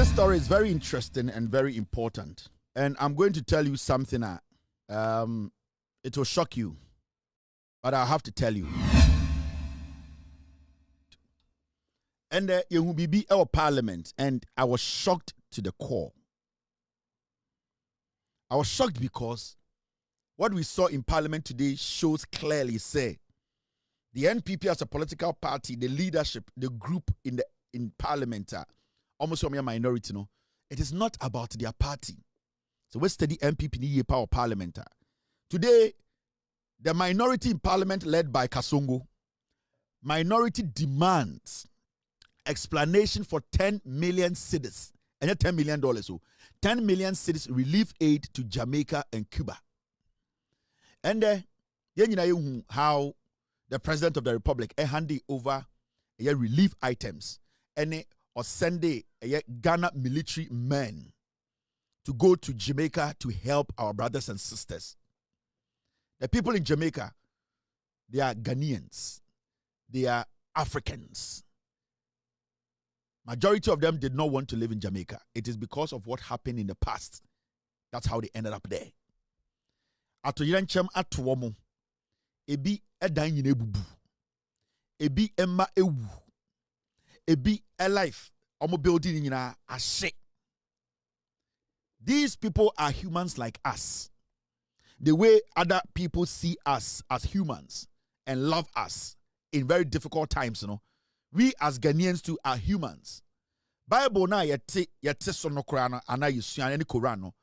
This story is very interesting and very important. And I'm going to tell you something that it will shock you. But I have to tell you. And you will be our parliament. And I was shocked to the core. I was shocked because what we saw in parliament today shows clearly, say, the NPP as a political party, the leadership, the group in parliament, almost a minority, no, it is not about their party. So we study NPP ni power parliament. Today, the minority in parliament led by Kasongo, minority demands explanation for 10 million cedis, and $10 million. So 10 million cedis relief aid to Jamaica and Cuba. And you know how the president of the republic handed over relief items and or send Ghana military men to go to Jamaica to help our brothers and sisters. The people in Jamaica, they are Ghanaians. They are Africans. Majority of them did not want to live in Jamaica. It is because of what happened in the past. That's how they ended up there. Atoyiranchem atowomo. Ebi edan nyine bubu. Ebi emma ewu. Ebi life. Omo building nyina ashe. These people are humans like us. The way other people see us as humans and love us in very difficult times, you know. We as Ghanaians too are humans. Bible na yete so no kora no ana yesua ne Quran no.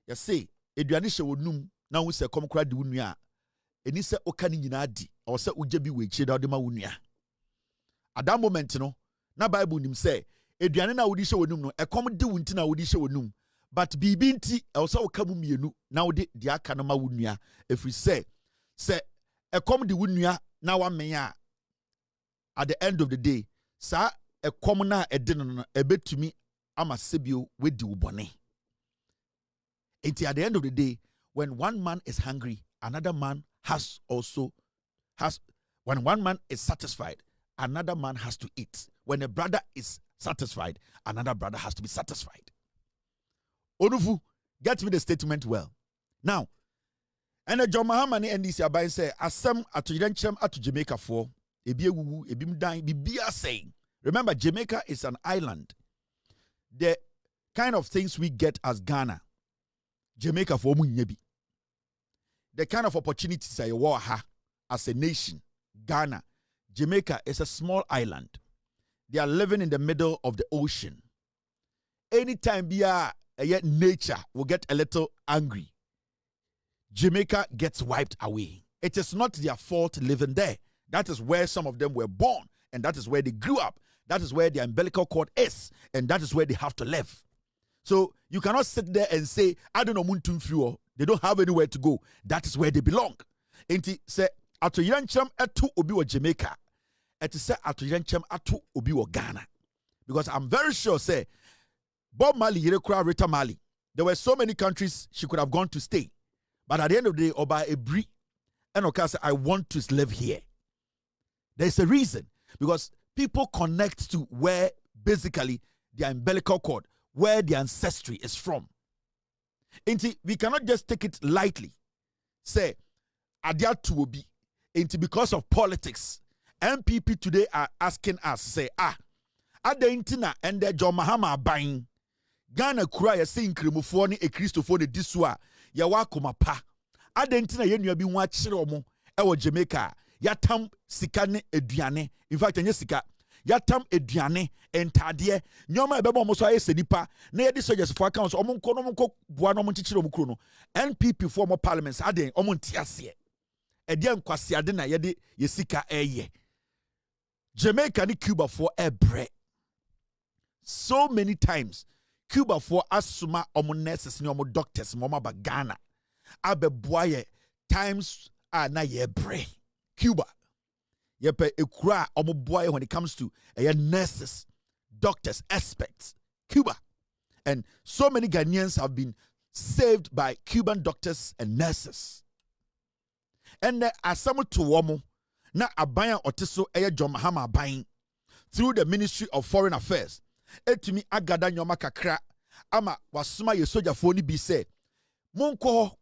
You say eduane hye wonum na wo se kom kora de wonua. Eni se oka ni nyina di or se ugye bi we chi da de ma wonua. At that moment no, na Bible nim say eduane na wodi hye wonum no ekom de wunti na wodi hye wonum. But bibi nti also okamu mienu na wode de aka no ma wonua efri say ekom de wonua na wa men a at the end of the day sa ekom na ede no ebetumi ama sebio wedi ubone. Enti at the end of the day, when one man is hungry, another man when one man is satisfied, another man has to eat. When a brother is satisfied, another brother has to be satisfied. Onufu, get me the statement well. Now, and the John Mahatma and this Abai say, Asem atoyirenchem atu Jamaica for ebi ewuwu ebi mdan bibia saying. Remember, Jamaica is an island. The kind of things we get as Ghana, Jamaica for munyebi. The kind of opportunities I war ha as a nation, Ghana, Jamaica is a small island. They are living in the middle of the ocean. Anytime yet nature will get a little angry, Jamaica gets wiped away. It is not their fault living there. That is where some of them were born, and that is where they grew up. That is where their umbilical cord is, and that is where they have to live. So you cannot sit there and say, I don't know, Muntumfrio. They don't have anywhere to go. That is where they belong. Enti say atoyirenchem etu obi wo Jamaica. Eti say atoyirenchem atu obi wo Ghana. Because I'm very sure say Bob Marley Yerekura Rita Marley. There were so many countries she could have gone to stay. But at the end of the day, Oba Ebri and Oka said, I want to live here. There's a reason. Because people connect to where basically their umbilical cord, where their ancestry is from. Inti, we cannot just take it lightly. Say, Adia to Obi. Inti, because of politics, NPP today are asking us, say, Ada intina and the John Mahama buying. Ghana kura ya se inkremofo ni ekristofo ne disua ya wakoma pa. Ada intina ye nua bi ho akire omo e wo Jamaica. Ya tam sika ne aduane. In fact, enye sika. Ya tam aduane entade nyoma ebebo omo so ayese nipa na ye di soldiers for accounts omo nko bua no omo chichire omo kuro no. NPP for omo parliaments aden omo ntiase. Ede nkwase ade na ye de ye sika eye. Jamaica ni Cuba for ebre. So many times Cuba for asuma omo nurses ni omo doctors mama ba Ghana abeboaye times na ye bre. Cuba yepe ekura omo boaye when it comes to nurses, doctors, experts. Cuba. And so many Ghanaians have been saved by Cuban doctors and nurses. And asamu to womo na abaya otiso John Mahama abayin through the Ministry of Foreign Affairs. etumi agada nyoma kakra ama wasoma ye sojafoɔ ni bi sɛ monkɔ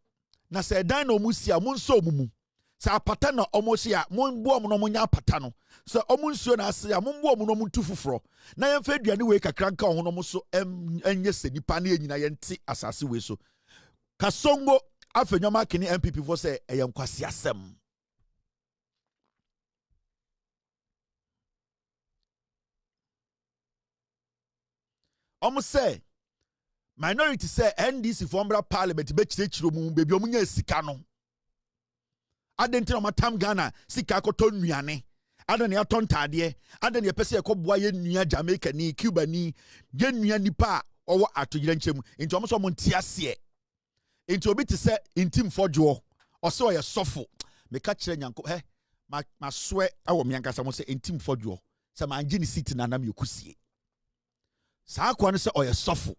na sɛ dan na ɔmo si a monso ɔmo mu sɛ apata na ɔmo si a monbo ɔmo no mo nya apata no sɛ ɔmo nsuo na ase a monbo ɔmo no mo tu foforɔ na yɛmfa aduane wei kakra nka ɔho no mo so ɛnyɛ sɛ nipa ne nyina yɛnte asase wei so kasongo Afenyo Maakye ne NPP fo sɛ ɛyɛ nkwasi asɛm. Ɔmo sɛ minority say NDC former parliament be chirechiro mu bebi omu nya sika no adentina matam Ghana sika koto nnuane adene aton tade adene pese ekoboa ye nnua Jamaica ni Cuba ni ye nnua nipa owo atoyire nchemu nti omo so mo ntiase nti obi te se intim fodwo ose oye sofo meka kire nyanko ma soe awo miankasa mo se intim fodwo se ma anje ni city na nam yokusie saa kwa no se oye sofo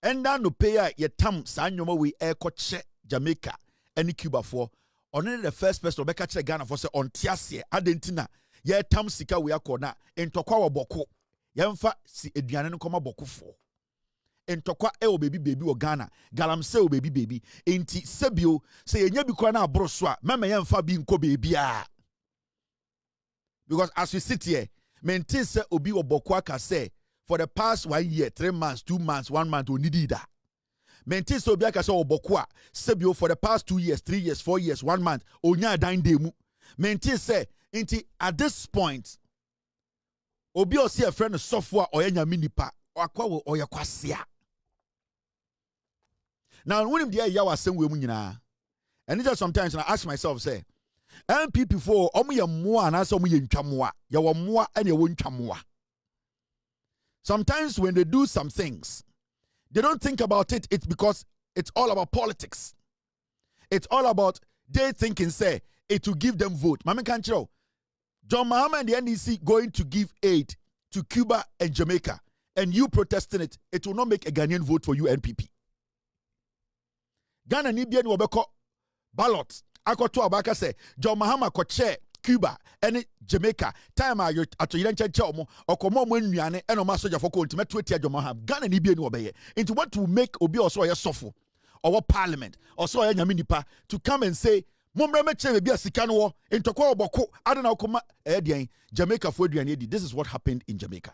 enda no pay a yetam saa nyoma we ekoche Jamaica any Cuba for only the first person obeka kire Ghana for say ontiase adentina yetam sika we akona entokwa wo boko yemfa si eduane no koma boko fo entokwa o baby wo Ghana galamse o baby enti sebio se yenya bi kwa na abro so a mama yemfa bi nko baby a because as we sit here maintain say obi wo boko aka say for the past 1 year, 3 months, 2 months, 1 month, we need that. Maintain so be aka say obokwa sebio for the past 2 years, 3 years, 4 years, 1 month, onya dan demu. Maintain say inti at this point obi o see a friend software or nyame nipa akwa wo oye kwasea. Now when him dey yaw asem we mu nyina. And just sometimes I ask myself say NPP for omo ye moa na say omo ye ntwamoa. Ye wo moa ene wo ntwamoa. Sometimes when they do some things, they don't think about it. It's because it's all about politics. It's all about they thinking, say, it will give them vote. Mami Kanchiro, John Mahama and the NDC going to give aid to Cuba and Jamaica, and you protesting it, it will not make a Ghanaian vote for you, NPP. Ghana Nibian Wabeko ballot. Akoto Abaka say, John Mahama ko chair Cuba and Jamaica time ayo ato yirenche omo okomo mo nnuane eno ma soja foko ntime twetia John Mahama Ghana ni bie ni obeye into what to make obi oso ye sofo or parliament oso ye nyame nipa to come and say momre me che be asika no wo ntokwa oboko adena okoma edian Jamaica fo aduane edi. This is what happened in Jamaica.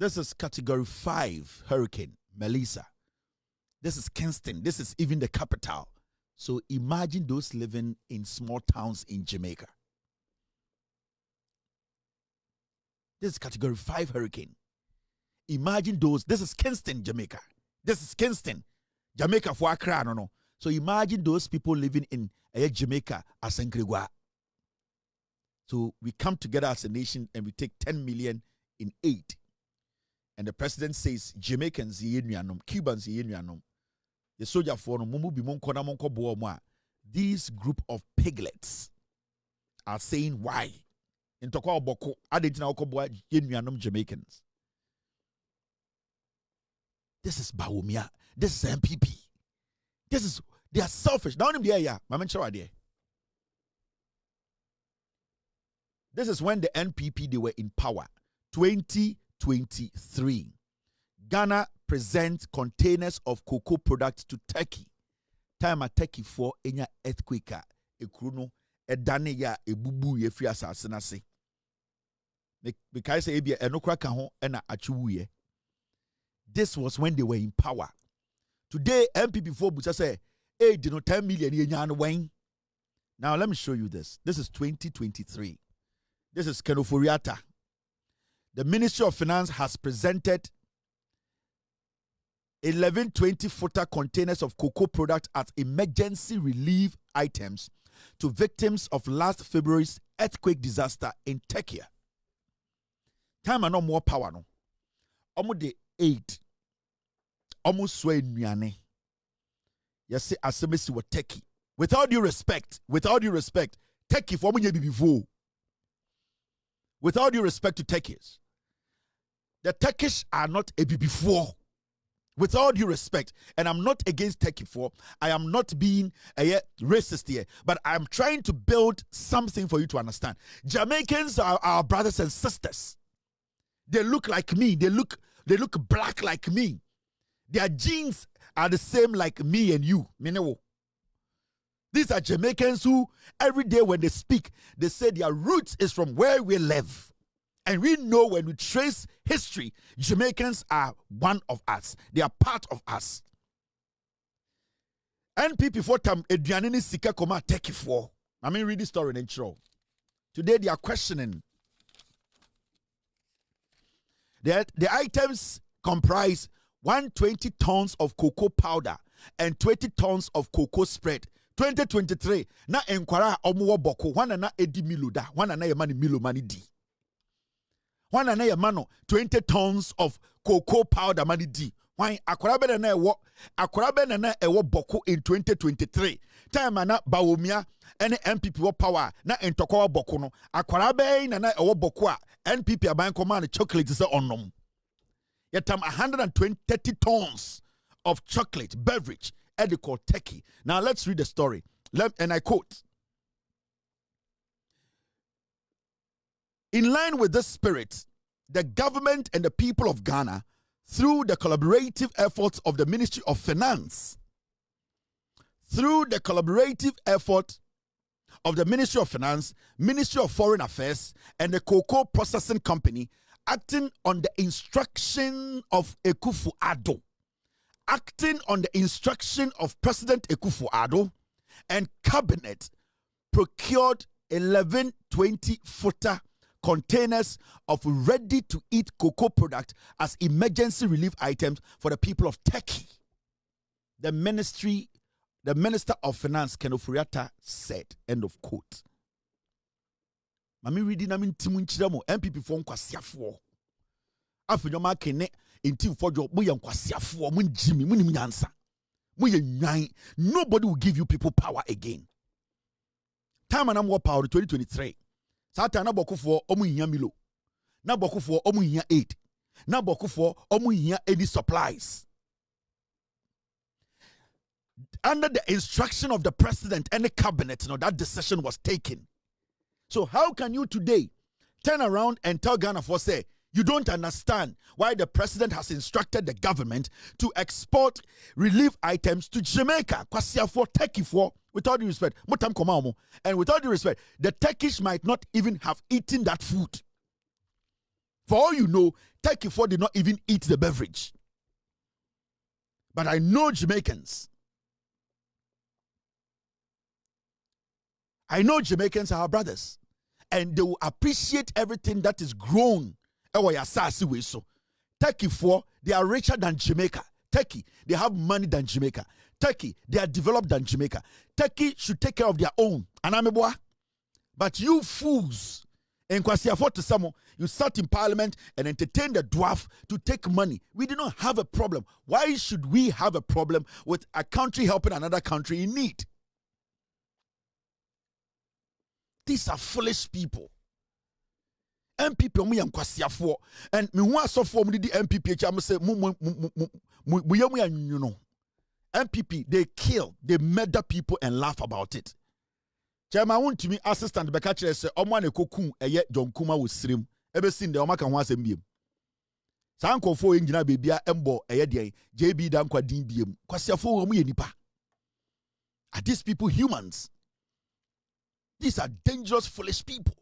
This is category 5 hurricane, Melissa. This is Kingston. This is even the capital. So imagine those living in small towns in Jamaica. This is category 5 hurricane. imagine those. This is Kingston, Jamaica. This is Kingston, Jamaica for Accra, no. So imagine those people living in Jamaica as Ngregwa. So we come together as a nation and we take 10 million in aid. And the president says, Jamaicans, Cubans, the soldier for these group of piglets are saying why. In Tokwa Boko, Jamaicans. This is Bawumia. This is MPP. They are selfish. Now, this is when the NPP, they were in power. 2023. Ghana presents containers of cocoa products to Turkey. Time at Turkey for any earthquake. Ekruno edane ya ebubu ye free asase na se. Because ebia enokra ka ho na achuwuye. This was when they were in power. Today MPP for bucha say, "Hey, do not 10 million ye nya wen." Now let me show you this. This is 2023. This is Kenoforiata. The Ministry of Finance has presented 1120-footer containers of cocoa products as emergency relief items to victims of last February's earthquake disaster in Turkey. Time and no more power no. Almost the 8. Almost sway nyane. Yes, say asemesi wa Turkey. Without due respect, Turkey for me before. Without due respect to Turkish, the Turkish are not a before. Without due respect, and I'm not against Turkey for, I am not being a racist here, but I'm trying to build something for you to understand. Jamaicans are our brothers and sisters. They look like me. They look black like me. Their genes are the same like me and you. These are Jamaicans who, every day when they speak, they say their roots is from where we live. And we know when we trace history, Jamaicans are one of us. They are part of us. NPP for tam eduanini sika koma Turkey for. I mean, read the story in intro. Today they are questioning. The items comprise 120 tons of cocoa powder and 20 tons of cocoa spread. 2023 na enkwara omuwo boko wana na edi miluda wana na yemani milo mani di wana na yemano 20 tons of cocoa powder mani di wan akwara be na ewo boko in 2023 time na bawomia ene MPP wo power na entokwa boko no akwara be na ewo boko a NPP aban command chocolate is onom yetam 130 tons of chocolate beverage called Turkey. Now let's read the story. And I quote, "In line with this spirit, the government and the people of Ghana, through the collaborative efforts of the Ministry of Finance, Ministry of Foreign Affairs, and the Cocoa Processing Company, acting on the instruction of Kuffour Addo, acting on the instruction of President Kuffour and cabinet, procured 1120-footer containers of ready-to-eat cocoa products as emergency relief items for the people of Turkey." The Minister of Finance, Kenoforiata, said, end of quote. Mami reading namin timunchiramo MPP for nkwasiafo. Afenyo Maakye inti fojo muya nkwasiafo mun jimi mun nyansa. Muya nyan. Nobody will give you people power again. Time and more power 2023. Sata na bokufo omu hiya milo. Na bokufo omu hiya aid. Na bokufo omu hiya any supplies. Under the instruction of the president and the cabinet, that decision was taken. So how can you today turn around and tell Ghana for say, you don't understand why the president has instructed the government to export relief items to Jamaica, for Turkey for, without due respect, and without due respect, the Turkish might not even have eaten that food. For all you know, Turkey for did not even eat the beverage. But I know Jamaicans. I know Jamaicans are our brothers. And they will appreciate everything that is grown. Turkey for they are richer than Jamaica. Turkey, they have money than Jamaica. Turkey, they are developed than Jamaica. Turkey should take care of their own. Anameboa. But you fools, in Kwasiafo to Samo, you sat in parliament and entertained the dwarf to take money. We did not have a problem. Why should we have a problem with a country helping another country in need? These are foolish people. MPP omu ya Kwasiafo and me hu asofo omu di MPP echa am say you know. MPP, they kill, they murder people and laugh about it. Chairman Wontumi assistant beka kire say omo na kokun eye John Kuma wo sirem ebe sin de omo ka ho asem biem. Sankofo engina bebia embo eye de JB dan kwa din biem. Kwasiafo omu ye nipa. Are these people humans? These are dangerous, foolish people.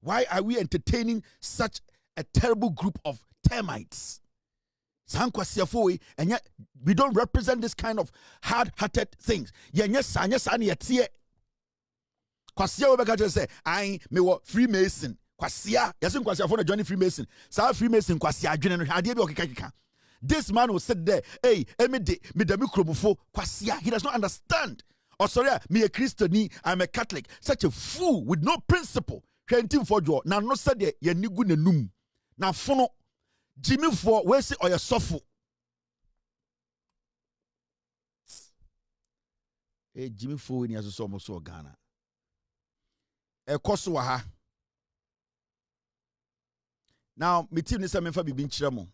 Why are we entertaining such a terrible group of termites? And yet we don't represent this kind of hard-hearted things. Kwasia obeka say I me wo Freemason. Kwasia yasin kwasia for join Freemason. Sa Freemason kwasia adwene no ade bi okeka. This man will sit there, hey, emede me da mi kromofo kwasia. He does not understand. Oh sorry, me a Christian, I'm a Catholic. Such a fool with no principle. Hwentim for jo na no said ye nigu nenum. Na fono Jimmy for we say oya Safo. Hey Jimmy for we ni aso mo so Ghana. Ekoso wa ha. Now, me team nisa memfa bibi nchiramo.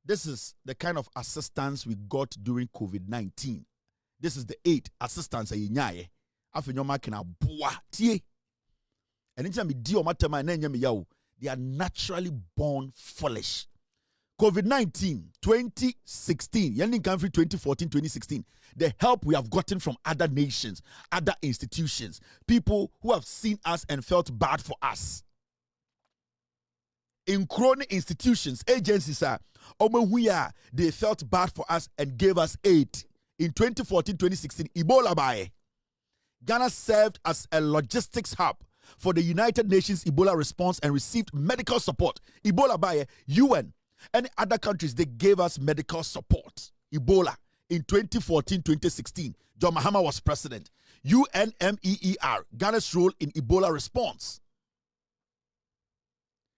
This is the kind of assistance we got during COVID-19. This is the aid assistance ayi nyaye. Afenyo makina boa tie. Anytime me di o matema na nya me yawo, they are naturally born foolish. COVID-19 2016, Yending country 2014, 2016, the help we have gotten from other nations, other institutions, people who have seen us and felt bad for us. In chronic institutions, agencies are, they felt bad for us and gave us aid. In 2014, 2016, Ebola baye. Ghana served as a logistics hub for the United Nations Ebola response and received medical support. Ebola baye, UN, and other countries, they gave us medical support. Ebola in 2014, 2016. John Mahatma was president. UNMEER, Ghana's role in Ebola response.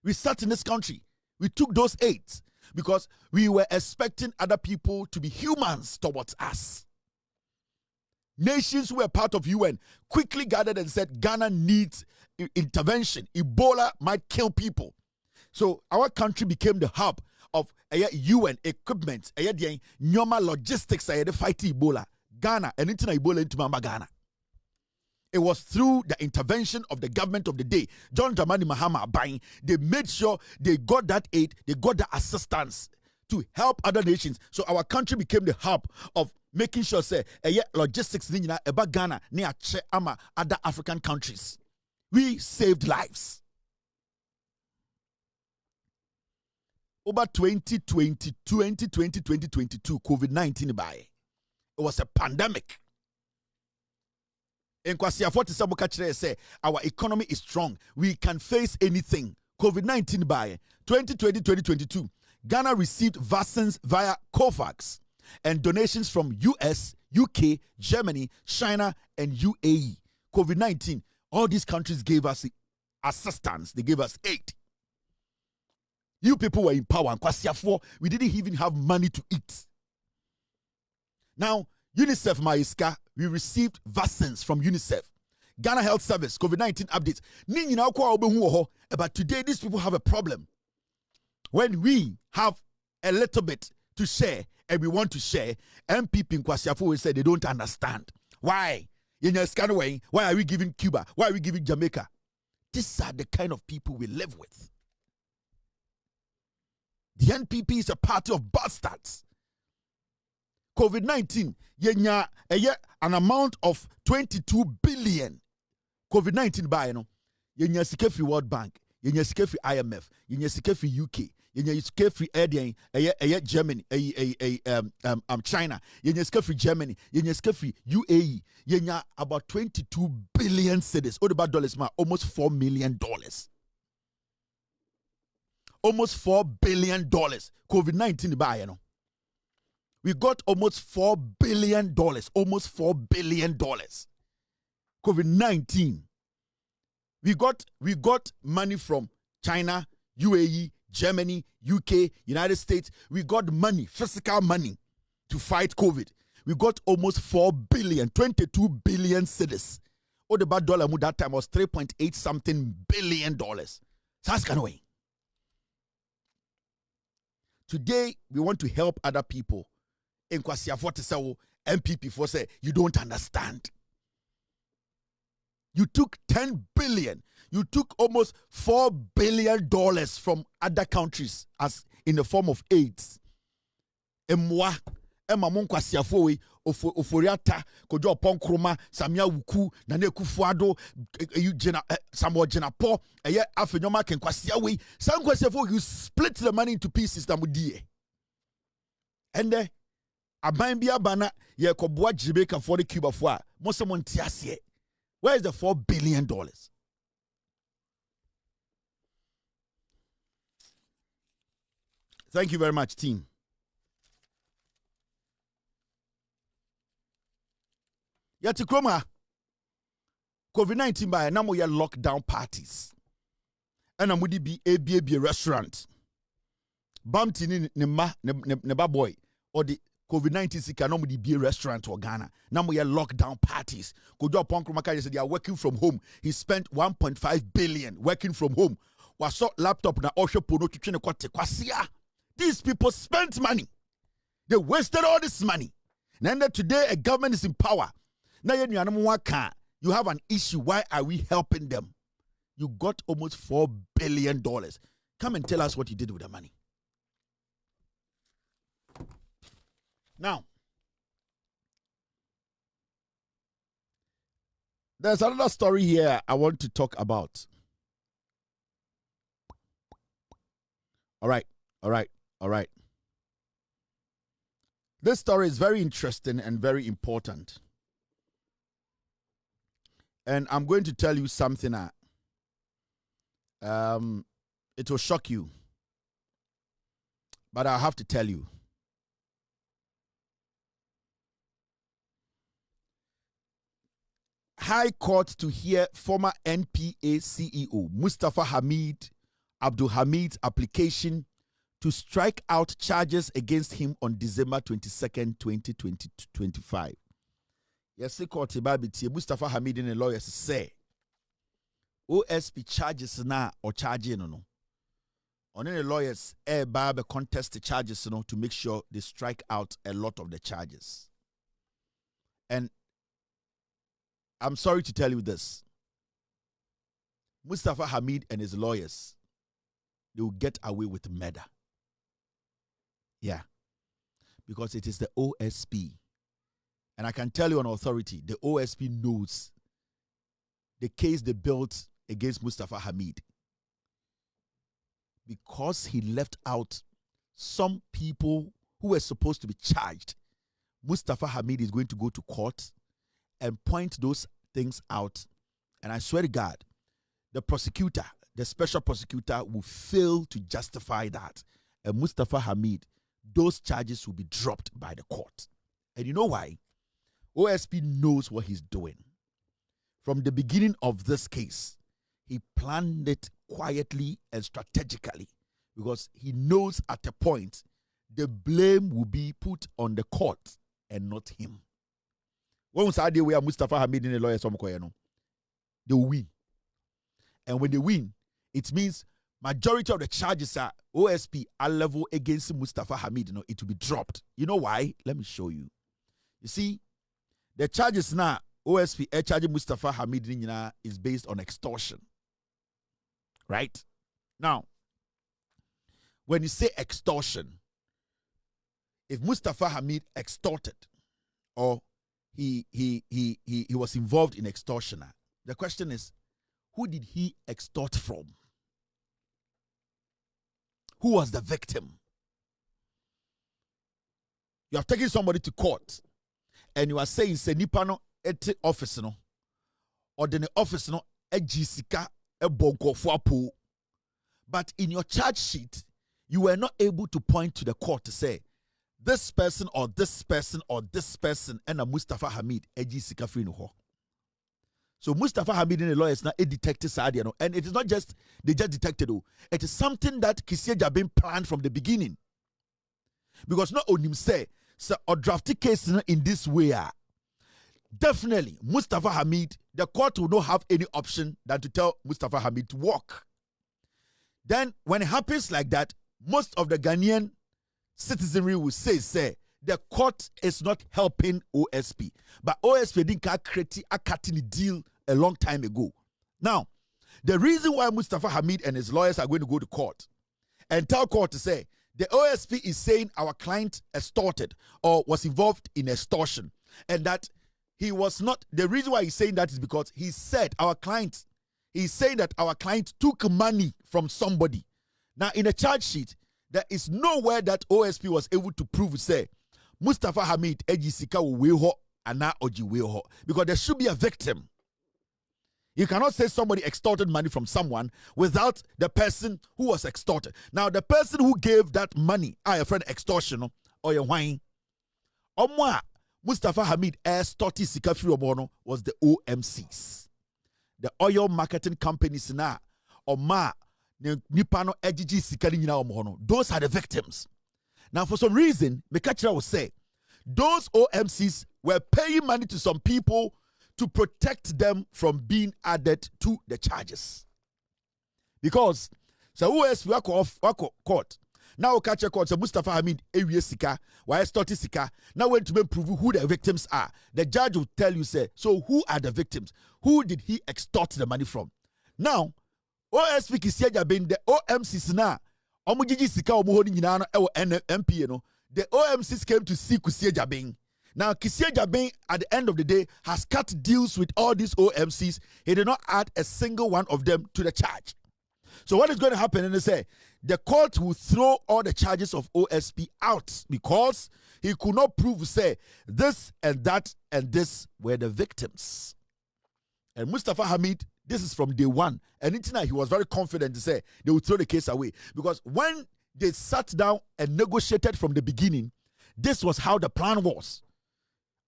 We sat in this country. We took those aids because we were expecting other people to be humans towards us. Nations who were part of UN quickly gathered and said, Ghana needs intervention. Ebola might kill people. So our country became the hub of UN equipment, Nyoma logistics, fight Ebola. Ghana, and into Ebola into Mamba Ghana. It was through the intervention of the government of the day, John Dramani Mahama buying, they made sure they got that aid, they got the assistance to help other nations. So our country became the hub of making sure, say, logistics about Ghana, near ama other African countries. We saved lives. Over 2020, 2022, COVID-19 by. It was a pandemic. In Kwasiafo say our economy is strong. We can face anything. COVID-19 by 2020, 2022. Ghana received vaccines via COVAX and donations from US, UK, Germany, China, and UAE. COVID-19, all these countries gave us assistance. They gave us aid. You people were in power. And we didn't even have money to eat. Now, UNICEF Maiska, we received vaccines from UNICEF. Ghana Health Service, COVID-19 updates. But today, these people have a problem. When we have a little bit to share and we want to share, MPP in Kwasiafo will say they don't understand. Why? Why are we giving Cuba? Why are we giving Jamaica? These are the kind of people we live with. The NPP is a party of bastards. COVID-19, an amount of 22 billion. COVID-19 by yenya sikefi World Bank, yenya sikefi IMF, yenya sikefi UK, yenya sikefi Germany, China, yenya sikefi Germany, yenya sikefi UAE, yenya about 22 billion cedis. What about dollars? Almost $4 million. almost $4 billion. COVID-19 by, you know. We got almost $4 billion. Almost $4 billion. COVID-19. We got money from China, UAE, Germany, UK, United States. We got money, physical money to fight COVID. We got almost 4 billion, 22 billion cedis. All the bad dollar that time was 3.8 something billion dollars. That's kind of way. Today, we want to help other people. In Kwasiafo MPP for say you don't understand. You took 10 billion. You took almost $4 billion from other countries as in the form of AIDS. Emwa, Emamon Kwasiafo, Oforiata, Kojo Ponkroma, Samia Wuku, Nane Kufuado, Samuel Jenapo, Afenyo Ken Kwasiawe. Sam Kwasiafo, you split the money into pieces. And then, Abambia Bana, Yakobwa Jamaica for the Cuba for Mosamon Tiasie. Where is the $4 billion? Thank you very much, team. Yati Kroma, COVID-19 by a number of lockdown parties. And I'm would be a restaurant. Bumped in Neba boy or the COVID-19 sick and be a restaurant or Ghana. Now we are lockdown parties. Agyapong said they are working from home. He spent 1.5 billion working from home. Was so laptop na osho pono to kwasia. These people spent money. They wasted all this money. And then today a government is in power. Now you have an issue. Why are we helping them? You got almost $4 billion. Come and tell us what you did with the money. Now, there's another story here I want to talk about. All right. This story is very interesting and very important. And I'm going to tell you something it will shock you. But I have to tell you. High Court to hear former NPA CEO Mustafa Hamid's application to strike out charges against him on December 22nd, 2025. Yes, the court Mustafa Hamid and the lawyers say OSP charges now or charging no. On the lawyers contest the charges to make sure they strike out a lot of the charges. And I'm sorry to tell you this. Mustafa Hamid and his lawyers, they will get away with murder. Yeah. Because it is the OSP. And I can tell you on authority, the OSP knows the case they built against Mustafa Hamid. Because he left out some people who were supposed to be charged, Mustafa Hamid is going to go to court and point those things out. And I swear to God, the prosecutor, the special prosecutor, will fail to justify that. And Mustafa Hamid, those charges will be dropped by the court. And you know why? OSP knows what he's doing. From the beginning of this case, he planned it quietly and strategically because he knows at a point the blame will be put on the court and not him. Once I did where Mustafa Hamid and the lawyers, they will win. And when they win, it means majority of the charges are OSP are level against Mustafa Hamid. It will be dropped. You know why? Let me show you. You see, the charges now, OSP charging Mustafa Hamid is based on extortion. Right? Now, when you say extortion, if Mustafa Hamid extorted or he was involved in extortion, the question is, who did he extort from? Who was the victim? You have taken somebody to court and you are saying, say, Nipano ete office no, or the office no, ejisika, ebonko fuapo. But in your charge sheet, you were not able to point to the court to say, this person or this person or this person and a Mustafa Hamid eji sika free no ho. So Mustafa Hamid and the lawyers now detected Sadia, and it is not just they just detected, it is something that Kissie Jabin planned from the beginning. Because not only say so a drafty case in this way, definitely Mustafa Hamid, the court will not have any option than to tell Mustafa Hamid to walk. Then when it happens like that, most of the Ghanaian citizenry will say the court is not helping OSP, but OSP didn't create a cutting deal a long time ago. Now, the reason why Mustafa Hamid and his lawyers are going to go to court and tell court to say the OSP is saying our client extorted or was involved in extortion, and that he was not. The reason why he's saying that is because he said he's saying that our client took money from somebody. Now, in a charge sheet, there is nowhere that OSP was able to prove, say, Mustafa Hamid ejisika weho ana oji weho, because there should be a victim. You cannot say somebody extorted money from someone without the person who was extorted. Now, the person who gave that money, your friend extortion or your wine, Onua Mustafa Hamid extorted sika free obono was the OMCs, the oil marketing companies na Oma nipano ejiji sika ni nyina omono. Those are the victims. Now, for some reason, Mekachira will say those OMCs were paying money to some people to protect them from being added to the charges. Because so OSP wako court. Now catch a court. So Mustafa Hamid area sika, why extorted sika. Now when to prove who the victims are, the judge will tell you, say, so who are the victims? Who did he extort the money from? Now, OSP Kisieja being the OMCs na omujiji sika omuhoni nyina no ewo NPA no. The OMCs came to see Kisieja Jabin. Now, Kisieja Jabin, at the end of the day, has cut deals with all these OMCs. He did not add a single one of them to the charge. So what is going to happen? And they say, the court will throw all the charges of OSP out because he could not prove, say, this and that and this were the victims. And Mustafa Hamid, this is from day one. And he was very confident to say they would throw the case away. Because when they sat down and negotiated from the beginning, this was how the plan was.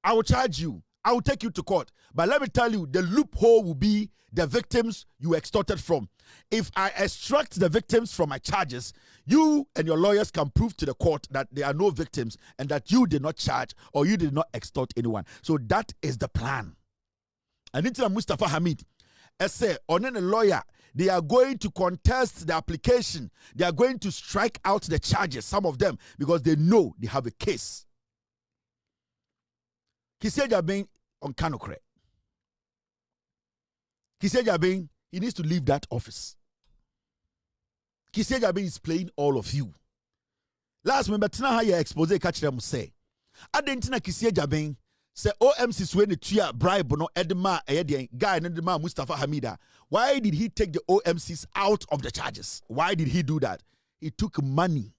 I will charge you. I will take you to court. But let me tell you, the loophole will be the victims you extorted from. If I extract the victims from my charges, you and your lawyers can prove to the court that there are no victims and that you did not charge or you did not extort anyone. So that is the plan. And it's Mustafa Hamid. I say, on a lawyer, they are going to contest the application. They are going to strike out the charges, some of them, because they know they have a case. Kisieja Jabin on Kanokre. Kisieja Jabin, he needs to leave that office. Kisieja Jabin is playing all of you. Last member, tina ha ye expose catch them say. Adentina Kisieja Jabin say OMC swene tuya bribe no edema guy and edema Mustafa Hamida. Why did he take the OMCs out of the charges? Why did he do that? He took money.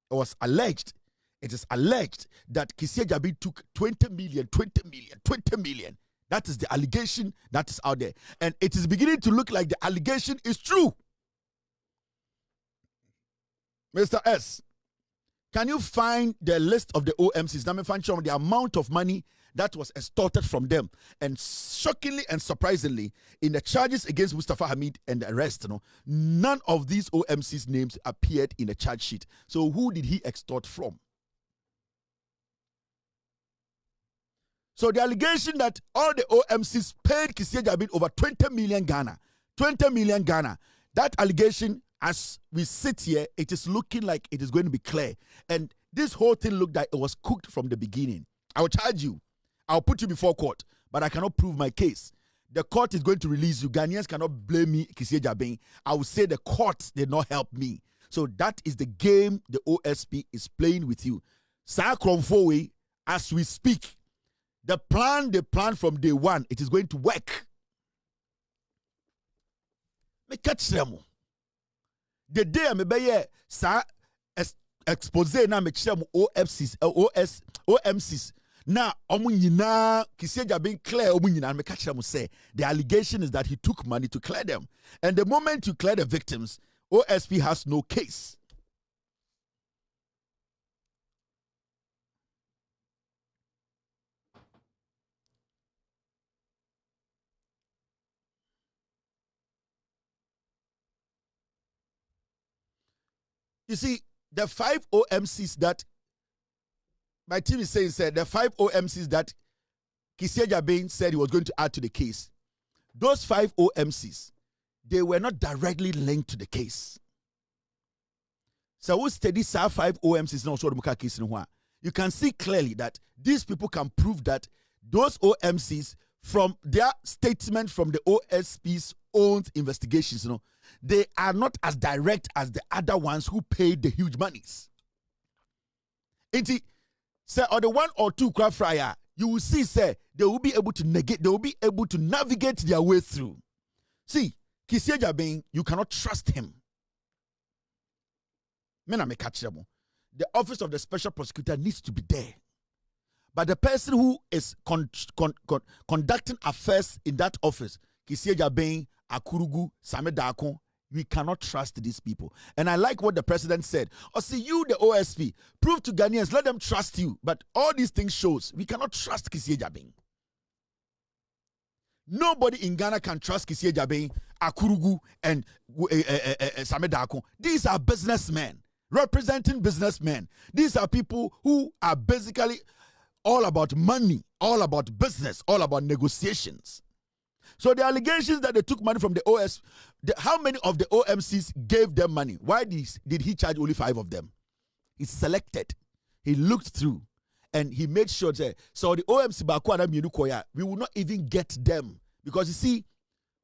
It was alleged. It is alleged that Kisieja Jabin took 20 million. That is the allegation that is out there. And it is beginning to look like the allegation is true. Mr. S, can you find the list of the OMCs? Now, find the amount of money that was extorted from them. And shockingly and surprisingly, in the charges against Mustafa Hamid and the rest, none of these OMCs' names appeared in the charge sheet. So who did he extort from? So the allegation that all the OMCs paid Kisieja Jabin over 20 million Ghana, that allegation, as we sit here, it is looking like it is going to be clear. And this whole thing looked like it was cooked from the beginning. I will charge you. I'll put you before court, but I cannot prove my case. The court is going to release you. Ghanaians cannot blame me, Kisieja Jabin. I will say the court did not help me. So that is the game the OSP is playing with you. Sakromfowe, as we speak, the plan they planned from day one, it is going to work. Me catch them. The day I be sa expose na me chire OMCs na omu nyina Kisieja Jabin clear omu nyina me catch them say the allegation is that he took money to clear them. And the moment you clear the victims, OSP has no case. You see, the 5 OMCs that my team is saying, said the 5 OMCs that Kissi Agyapong said he was going to add to the case, those 5 OMCs, they were not directly linked to the case. So we study 5 OMCs now, so the case in one. You can see clearly that these people can prove that those OMCs, from their statement from the OSP's own investigations, they are not as direct as the other ones who paid the huge monies. Say, or the 1 or 2 crowd fryer, you will see, say, they will be able to negate, they will be able to navigate their way through. See, Kissi Agyapong, you cannot trust him. The office of the special prosecutor needs to be there. But the person who is conducting affairs in that office, Kissi Agyapong, Akurugu, Samedako, we cannot trust these people. And I like what the president said. See, you, the OSP, prove to Ghanaians, let them trust you. But all these things shows we cannot trust Kissi Agyapong. Nobody in Ghana can trust Kissi Agyapong, Akurugu, and Samedako. These are businessmen, representing businessmen. These are people who are basically all about money, all about business, all about negotiations. So the allegations that they took money from the OS, how many of the OMCs gave them money? Why did he charge only 5 of them? He selected, he looked through, and he made sure that, so the OMC, we will not even get them. Because you see,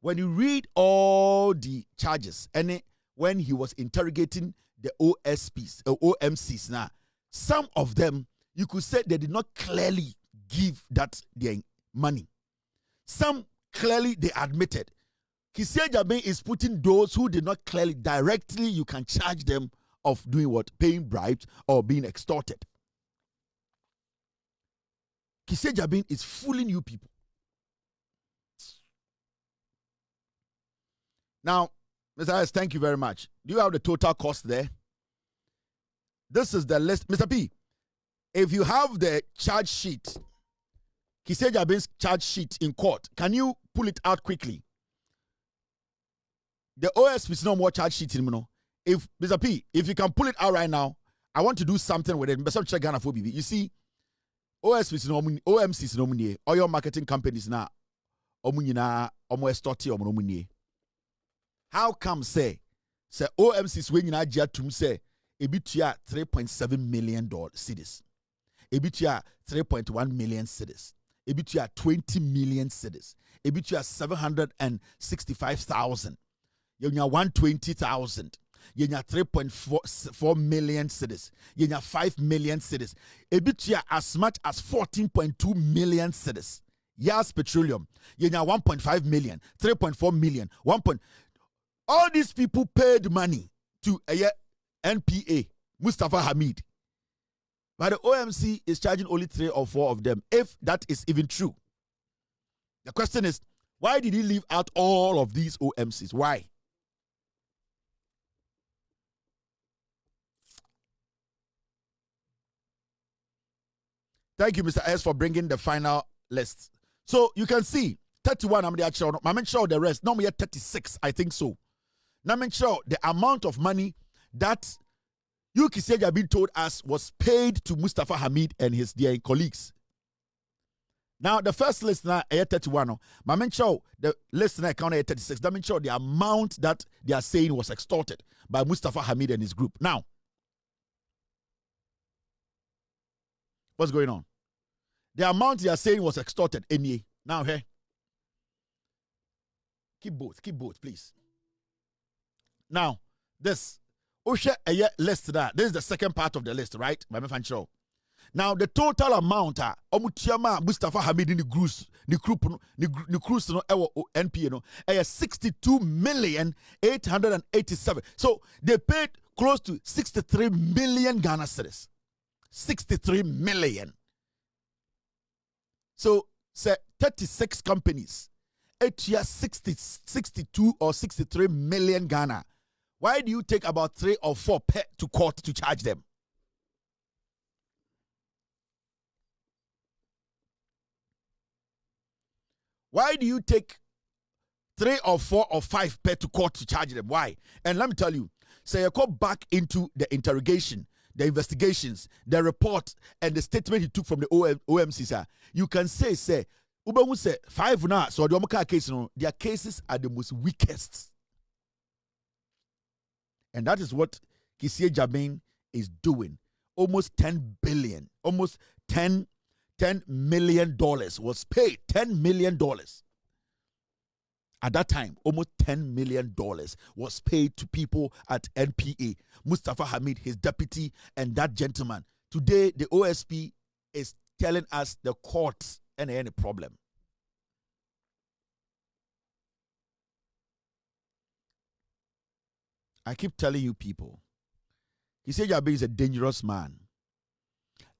when you read all the charges, and when he was interrogating the OSPs, OMCs now, some of them, you could say they did not clearly give that their money. Some clearly they admitted. Kissi Agyapong is putting those who did not clearly, directly, you can charge them of doing what? Paying bribes or being extorted. Kissi Agyapong is fooling you people. Now, Mr. S, thank you very much. Do you have the total cost there? This is the list. Mr. P, if you have the charge sheet, Kissi Agyapong's charge sheet in court, can you pull it out quickly? The OSP is no more charge sheet in If Mr. P, if you can pull it out right now, I want to do something with it. You see, OSP is no OMC is no money. All your marketing companies now, how come say OMC is when you say ebitua $3.7 million cedis, ebitua 3.1 million cedis, ebitua 20 million cedis, ebitua 765,000, yenya 120,000, yenya 3.4 million cedis, yenya 5 million cedis, ebitua as much as 14.2 million cedis. Yas Petroleum, yenya 1.5 million, 3.4 million, 1. All these people paid money to NPA, Mustafa Hamid. But the OMC is charging only 3 or 4 of them, if that is even true. The question is, why did he leave out all of these OMCs? Why? Thank you, Mr. S, for bringing the final list. So you can see 31, I'm sure the rest. Normally 36, I think so. Now I'm sure the amount of money that Kissi Agyapong told us was paid to Mustafa Hamid and his dear colleagues. Now the first list now 31. I'm sure the list now count 36. I'm sure the amount that they are saying was extorted by Mustafa Hamid and his group. Now, what's going on? The amount they are saying was extorted. Now here. Keep both, please. Now, this list that this is the second part of the list, right? Now, the total amount Mustafa Hamid in the cruise NPA is 62,887,000. So they paid close to 63 million Ghana cedis. 63 million. So, say 36 companies. 62 or 63 million Ghana. Why do you take about 3 or 4 to court to charge them? Why do you take 3 or 4 or 5 to court to charge them? Why? And let me tell you, say you go back into the interrogation, the investigations, the report, and the statement he took from the OMC, sir. You can say, Uba say 5 now, so the Omaka case, their cases are the most weakest. And that is what Kissie Jabin is doing. Almost 10 billion, almost $10 million was paid. $10 million. At that time, almost $10 million was paid to people at NPA. Mustafa Hamid, his deputy, and that gentleman. Today, the OSP is telling us the courts and any problem. I keep telling you people, Kissie Jabin is a dangerous man.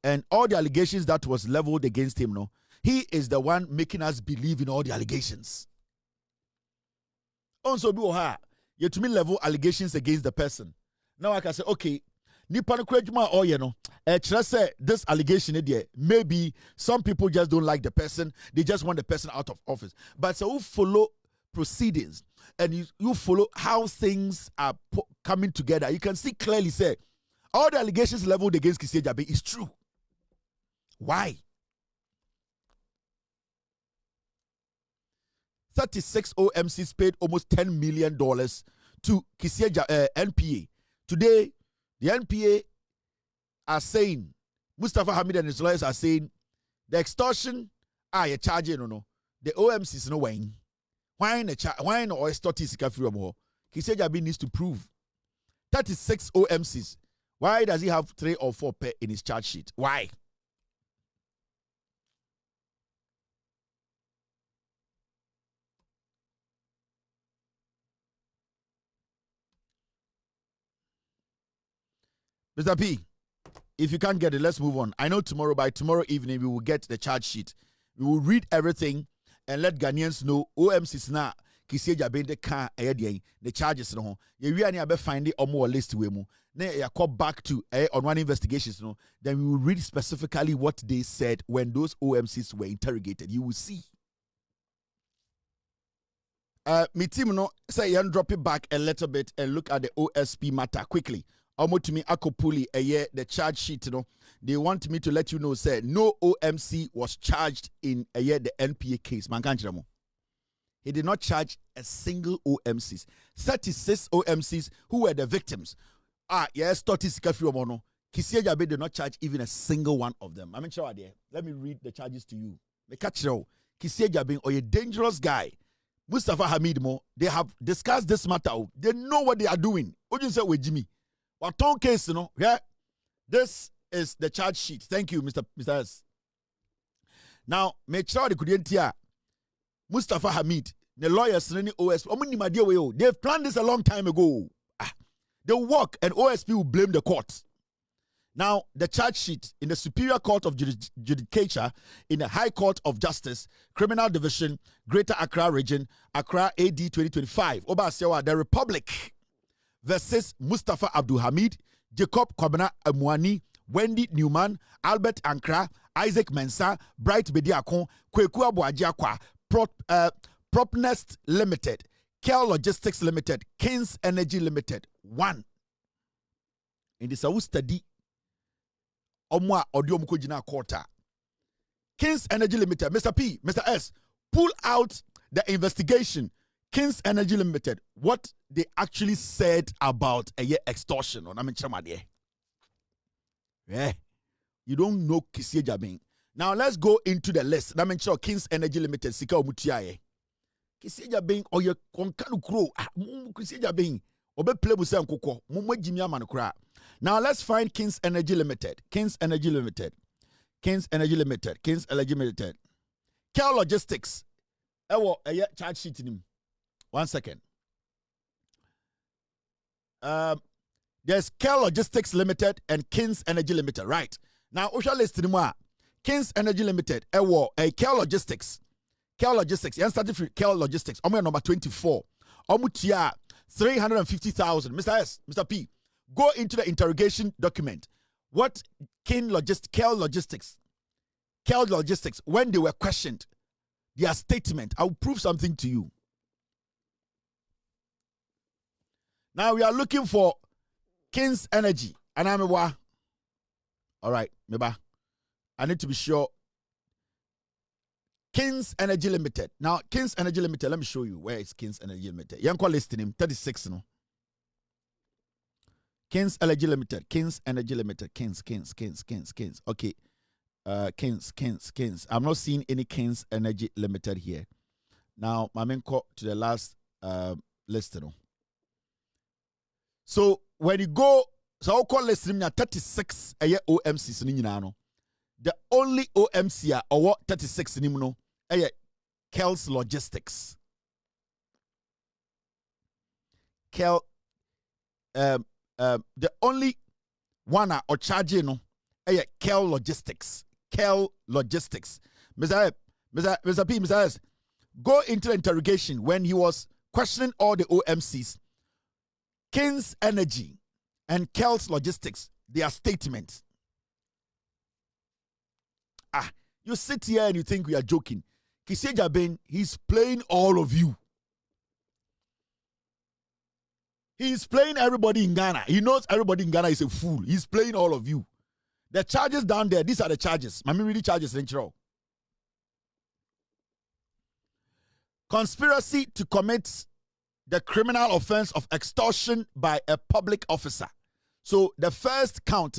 And all the allegations that was leveled against him, no, he is the one making us believe in all the allegations. Also, you to me level allegations against the person. Now I can say, okay, nipa no kwejuma or you know, say this allegation maybe some people just don't like the person, they just want the person out of office. But so you follow proceedings and you follow how things are coming together, you can see clearly say all the allegations leveled against Kissie Jabin is true. Why? 36 OMCs paid almost $10 million to Kissie NPA. Today, the NPA are saying, Mustafa Hamid and his lawyers are saying, the extortion, you're charging, no. The OMCs no way. Why no extort is kuffour? Kissie Jabin needs to prove 36 OMCs. Why does he have 3 or 4 in his charge sheet? Why? Mr. P, if you can't get it, let's move on. I know by tomorrow evening, we will get the charge sheet. We will read everything and let Ghanaians know OMCs na Kissie Jabin the charges no. You really be find it on more list we mu. Then you call back to Onua investigations no. Then we will read specifically what they said when those OMCs were interrogated. You will see. Me team no say you drop it back a little bit and look at the OSP matter quickly. Wontumi akopuli the charge sheet, they want me to let you know, say no OMC was charged in the NPA case. Man, he did not charge a single OMCs. 36 OMCs who were the victims. Yes, 30 kuffour mono. Kissie Jabin did not charge even a single one of them. Let me read the charges to you. The catch Kissie Jabin, or a dangerous guy. Mustafa Hamid they have discussed this matter. They know what they are doing. What do you say with Jimmy? What case, yeah. This is the charge sheet. Thank you, Mr. S. Now, make sure they couldn't hear Mustafa Hamid, the lawyers, and the OSP. They've planned this a long time ago. They'll work and OSP will blame the court. Now, the charge sheet in the Superior Court of Judicature, in the High Court of Justice, Criminal Division, Greater Accra Region, Accra AD 2025, Obasewa, the Republic versus Mustafa Abdul Hamid, Jacob Kwabena Amwani, Wendy Newman, Albert Ankra, Isaac Mensah, Bright Bediakon, Kweku Abuajiakwa, Propnest Limited, Kel Logistics Limited, Kings Energy Limited. 1. In this study, Onua audio mukojina quarter. Kings Energy Limited, Mr. P, Mr. S, pull out the investigation. Kings Energy Limited, what they actually said about extortion. Yeah. You don't know Kissie Jabin. Now let's go into the list. Kings Energy Limited, Sika Omutiaye. Kissie Jabin, or your Konkanu Crow, Kissie Jabin, Obe Plebusa and Koko, Mumwe Jimia Manukra. Now let's find Kings Energy Limited. Kings Energy Limited. Kings Energy Limited. Kings Energy Limited. Kel Logistics. Charge sheet in him. 1 second. There's Kel Logistics Limited and Kings Energy Limited, right? Now, we shall list more. Kings Energy Limited, Kel Logistics. Kel Logistics. You started with Kel Logistics. Number 24. Omutia 350,000. Mr. S, Mr. P, go into the interrogation document. What Kel Logistics, when they were questioned, their statement, I'll prove something to you. Now we are looking for King's Energy. And I'm all right, Meba. I need to be sure. King's Energy Limited. Now, King's Energy Limited, let me show you where is King's Energy Limited. You can listing him 36, no. King's Energy Limited. King's Energy Limited. King's. Okay. King's. I'm not seeing any King's Energy Limited here. Now, my main call to the last list. So when you go, so I'll call list 36 OMCs. The only OMC or 36 Kel's Logistics. The only one or charging Kel Logistics. Kel Logistics. Mr. P, Mr. S, go into the interrogation when he was questioning all the OMCs. King's Energy and Kel's Logistics, their statements. You sit here and you think we are joking. Kiseja Ben, he's playing all of you. He's playing everybody in Ghana. He knows everybody in Ghana is a fool. He's playing all of you. The charges down there, these are the charges. Mami really charges, conspiracy to commit the criminal offense of extortion by a public officer. So the first count,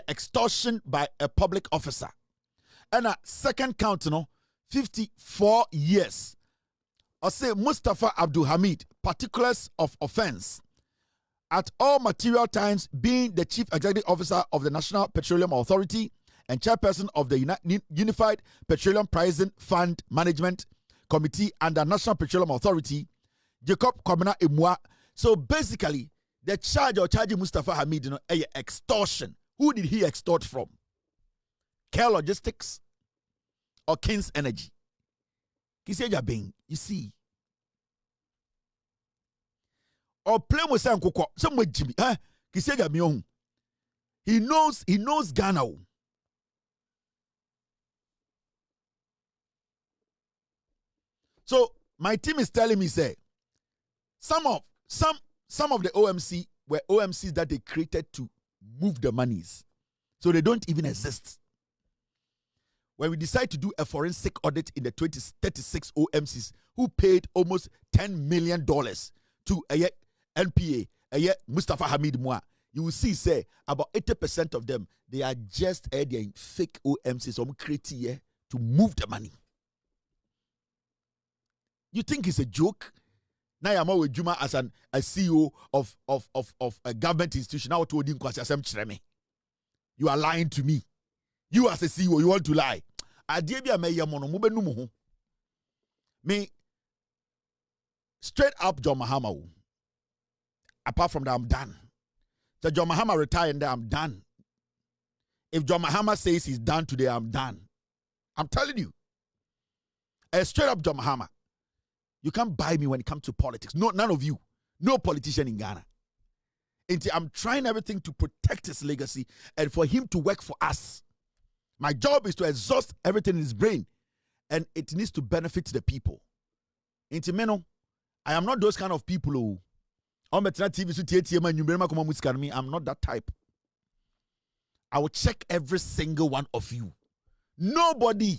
extortion by a public officer. And a second count, 54 years. I say Mustafa Hamid, particulars of offense. At all material times, being the Chief Executive Officer of the National Petroleum Authority and Chairperson of the Unified Petroleum Pricing Fund Management Committee and the National Petroleum Authority, Jacob Komina Onua. So basically, the charge or charging Mustafa Hamid, extortion. Who did he extort from? Kel Logistics or King's Energy? Kiseja Bing, you see. Or play with some Jimmy, Kiseja Mion. He knows Ghana. So my team is telling me, say, some of the OMC were OMCs that they created to move the monies. So they don't even exist. When we decide to do a forensic audit in the 36 OMCs who paid almost $10 million to NPA, Mustafa Hamid Moa, you will see, say, about 80% of them, they are just fake OMCs created to move the money. You think it's a joke? Now I'm with Juma as a CEO of a government institution. Now you are lying to me. You as a CEO, you want to lie. Me straight up John Mahama. Apart from that, I'm done. So John Mahama retired and I'm done. If John Mahama says he's done today, I'm done. I'm telling you. Straight up John Mahama. You can't buy me when it comes to politics. No, none of you. No politician in Ghana. I'm trying everything to protect his legacy and for him to work for us. My job is to exhaust everything in his brain, and it needs to benefit the people. I am not those kind of people who I'm not that type. I will check every single one of you. Nobody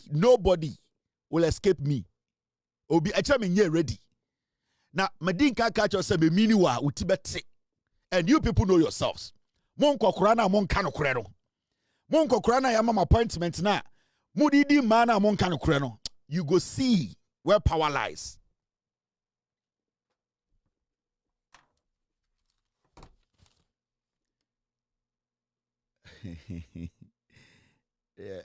will escape me. Obi echa ready. Now, Medinka catch yourself a miniwa utibete. And you people know yourselves. Monko kurana mon kano kureno. Monko kurana yama appointment na. Mudidi mana mon kano kureno. You go see where power lies. Yeah.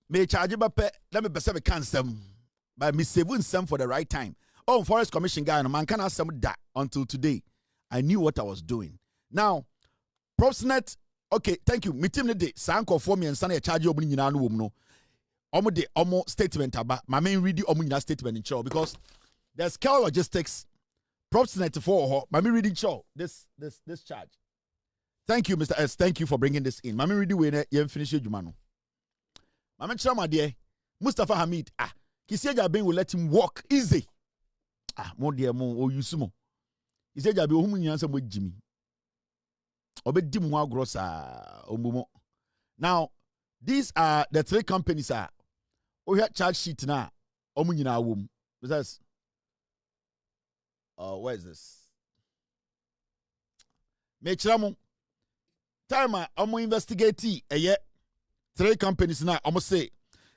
Me charge bape. Let me bese me cancel. But me saving some for the right time. Oh, Forest Commission guy, no man can ask some that until today. I knew what I was doing. Now, Propsnet, okay, thank you. Me team the day, Sanko for me and Sunny charge you in no. Omo statement about my main read omo statement in show because there's Kel Logistics, props 94. Mami reading show this charge. Thank you, Mr. S. Thank you for bringing this in. Mami reading way you finish your jumano. Mami chama dear Mustafa Hamid. Kisi Agyapong will let him walk easy. More dear mo o yusumo. He said Agyapong whom you answer with Jimmy. Obedi mo grossa omumo. Now, these are the three companies we have charge sheet now. Omunyina wom. Because where is this? Mechramu. Time omu investigate three companies now. Omu say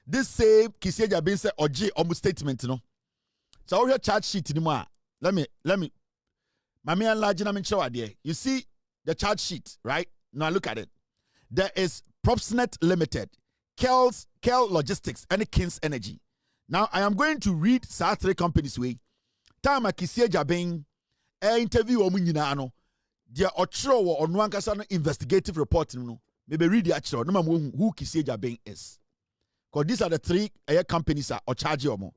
this same Kisi Agyapong say oji omu statement no. So we have charge sheet ni mo. Let me. Mami enlarge na me show there. You see the charge sheet, right? Now look at it. There is Propsnet Limited, Kel Logistics, and Kings Energy. Now I am going to read three companies way. Time Kisi Agyapong interview omu nyina no. Dia otro wo Onua nkasa no investigative report no. Maybe read the actual. No who Kisi Agyapong is. Because these are the three companies are charge omo.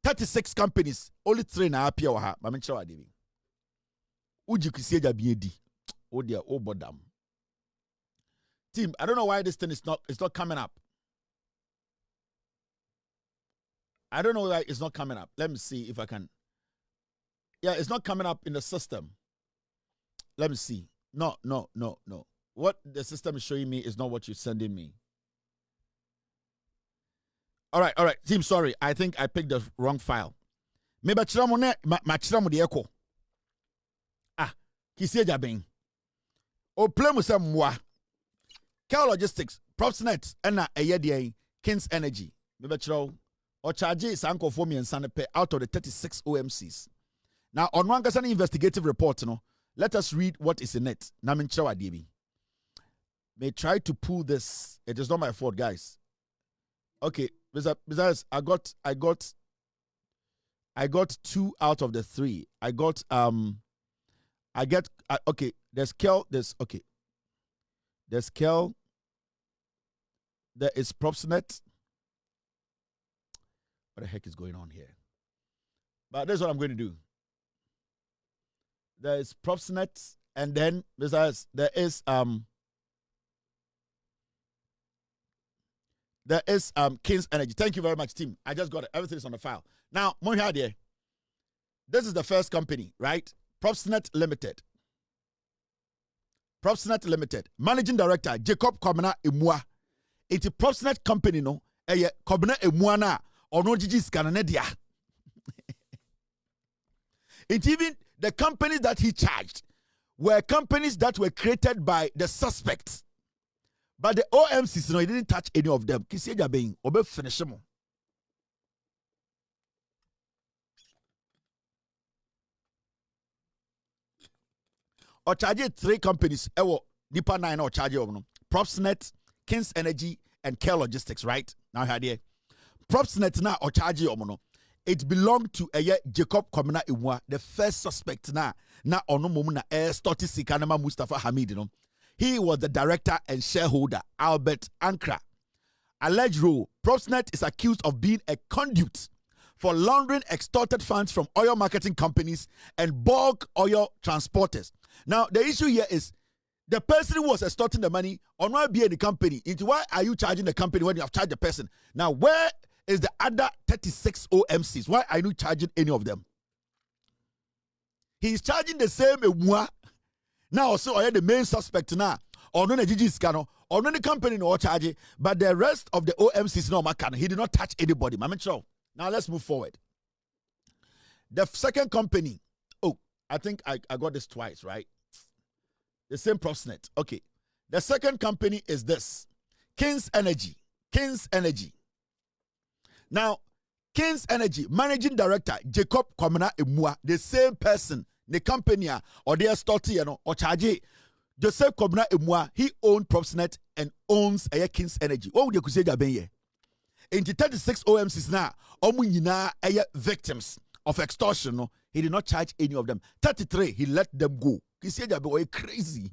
36 companies, only 3 na appear wa ha. Mami chawa debi. Uji Kisi Agyapong di. Oh dear, oh bodam. Team, I don't know why this thing is not coming up. I don't know why it's not coming up. Let me see if I can. Yeah, it's not coming up in the system. Let me see. No. What the system is showing me is not what you're sending me. All right. Team, sorry. I think I picked the wrong file. Maybe machiramu de echo. Kisi Agyapong. O play musa mwa. Kel Logistics, Propsnet, and a Kings Energy. Maybe or charge sanko for me and Sanepe out of the 36 OMCs. Now, on one case, an investigative report, let us read what is in it. Namin Chawa DB. May try to pull this. It is not my fault, guys. Okay, besides, I got 2 out of the 3. Okay, there's Kel, there's Kel, there is Propsnet. What the heck is going on here? But that's what I'm going to do. There is Propsnet, and then besides there is Kings Energy. Thank you very much, team. I just got it. Everything is on the file. Now, Mohade, this is the first company, right? Propsnet Limited. Propsnet Limited. Managing Director Jacob Kobna Emua. It's a Propsnet company, no? Kobna Emua na ono jiji scanner dia. It's even the companies that he charged were companies that were created by the suspects. But the OMCs, he didn't touch any of them. Kisi Agyapong, obe finish mo. Or charge 3 companies. Nipa 9 or charge Propsnet, Kings Energy, and Kel Logistics, right? Now here. Propsnet na or charge it belonged to Jacob Komina Iwa, the first suspect na ono mumuna stoti sikanama Mustafa Hamid. He was the director and shareholder, Albert Ankra. Alleged role, Propsnet is accused of being a conduit for laundering extorted funds from oil marketing companies and bulk oil transporters. Now, the issue here is the person who was extorting the money Onua be in the company. Why are you charging the company when you have charged the person? Now, where is the other 36 OMCs? Why are you charging any of them? He's charging the same Onua. Now, also, the main suspect now. Or no, the scano, or no, the company no charge, but the rest of the OMCs no makan. He did not touch anybody. Now, let's move forward. The second company. Oh, I think I got this twice, right? The same Propsnet. Okay. The second company is this. Kings Energy. Kings Energy. Now, Kings Energy, Managing Director, Jacob Komina Emua, the same person, the company, or they are starting, or charge. Joseph Komina Emua, he owned Propsnet and owns Kings Energy. What would you say, Agyapong? In the 36 OMCs now, Omunyina victims of extortion, no, he did not charge any of them. 33, he let them go. You see, Agyapong crazy.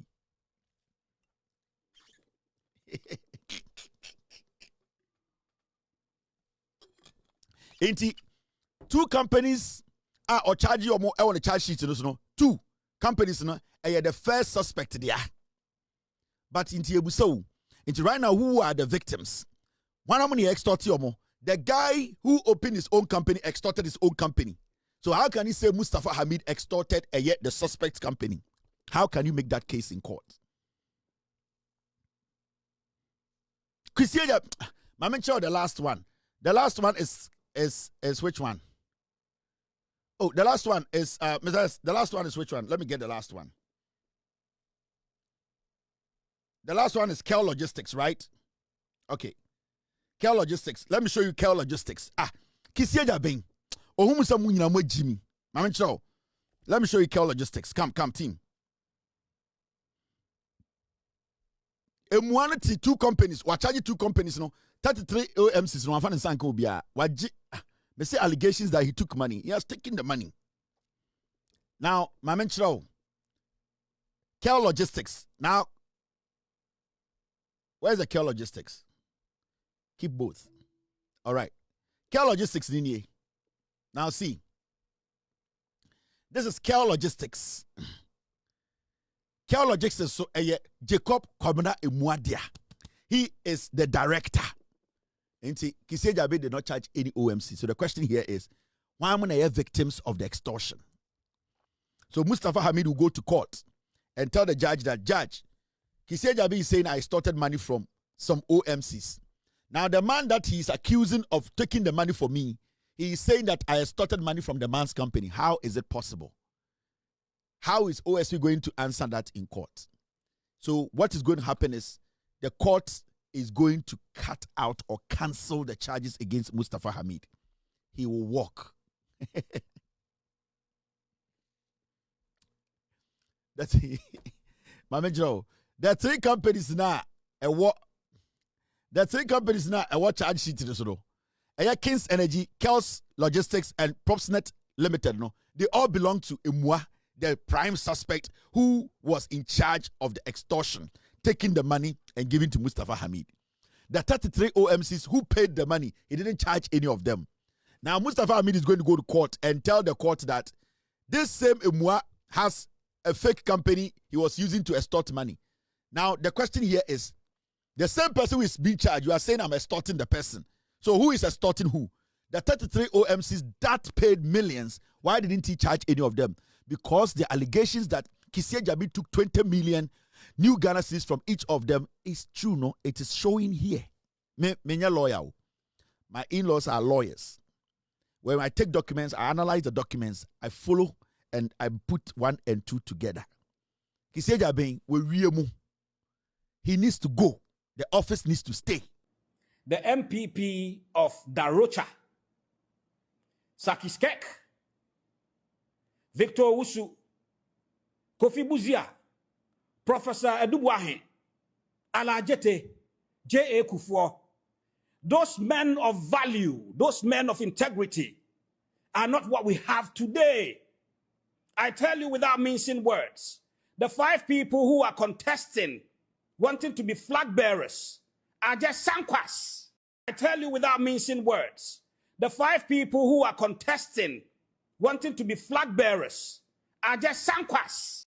Inti 2 companies or charge you more on the charge sheet no 2 companies no the first suspect there. But into Ebuso, into right now, who are the victims? One of many extort you more. The guy who opened his own company extorted his own company. So how can he say Mustafa Hamid extorted yet the suspect company? How can you make that case in court? Christian, the last one. The last one is which one? Oh, the last one is the last one is which one? Let me get the last one. The last one is Kel Logistics, right? Okay. Kel Logistics. Let me show you Kel Logistics. Kisia Jabing. Ohumusa munyina mo Jimmy. Let me show you Kel Logistics. Come, team. Emuanity 2 companies. Wachaji 2 companies, no. 33 OMCs, no. Afan Sanko Bia. Waji. They say allegations that he took money. He has taken the money. Now, Mamenchro. Kel Logistics. Now, where's the Kel Logistics? Keep both. All right. Kel Logistics, Nini. Now, see. This is Kel Logistics. Kel Logistics, so Jacob Kwabena Emuadia. He is the director. And see, Kisejabe did not charge any OMC. So the question here is, why am I victims of the extortion? So Mustafa Hamid will go to court and tell the judge that, Judge, Kisejabe is saying I extorted money from some OMCs. Now, the man that he is accusing of taking the money for me, he is saying that I extorted money from the man's company. How is it possible? How is OSP going to answer that in court? So what is going to happen is the court is going to cut out or cancel the charges against Mustafa Hamid. He will walk. That's Mama Joe. There are 3 companies now. There are 3 companies now. What charge sheet is it? Kings Energy, Kels Logistics, and Propsnet Limited. No, they all belong to Onua, the prime suspect who was in charge of the extortion, taking the money and giving to Mustafa Hamid. The 33 OMCs who paid the money, he didn't charge any of them. Now, Mustafa Hamid is going to go to court and tell the court that this same Onua has a fake company he was using to extort money. Now, the question here is, the same person who is being charged, you are saying I'm extorting the person. So who is extorting who? The 33 OMCs that paid millions, why didn't he charge any of them? Because the allegations that Kisejabe took 20 million new Ghana cedis from each of them is true, no? It is showing here. Me lawyer. My in-laws are lawyers. When I take documents, I analyze the documents, I follow, and I put 1 and 2 together. Kisejabe, he needs to go. The office needs to stay. The MPP of Darocha, Sakiskek, Victor Wusu, Kofi Buzia, Professor Adwoa, Alajete, J.A. Kuffour, those men of value, those men of integrity are not what we have today. I tell you without mincing words, the 5 people who are contesting, wanting to be flag bearers, are just sankwas. I tell you without mincing words, the 5 people who are contesting, wanting to be flag bearers, are just sankwas.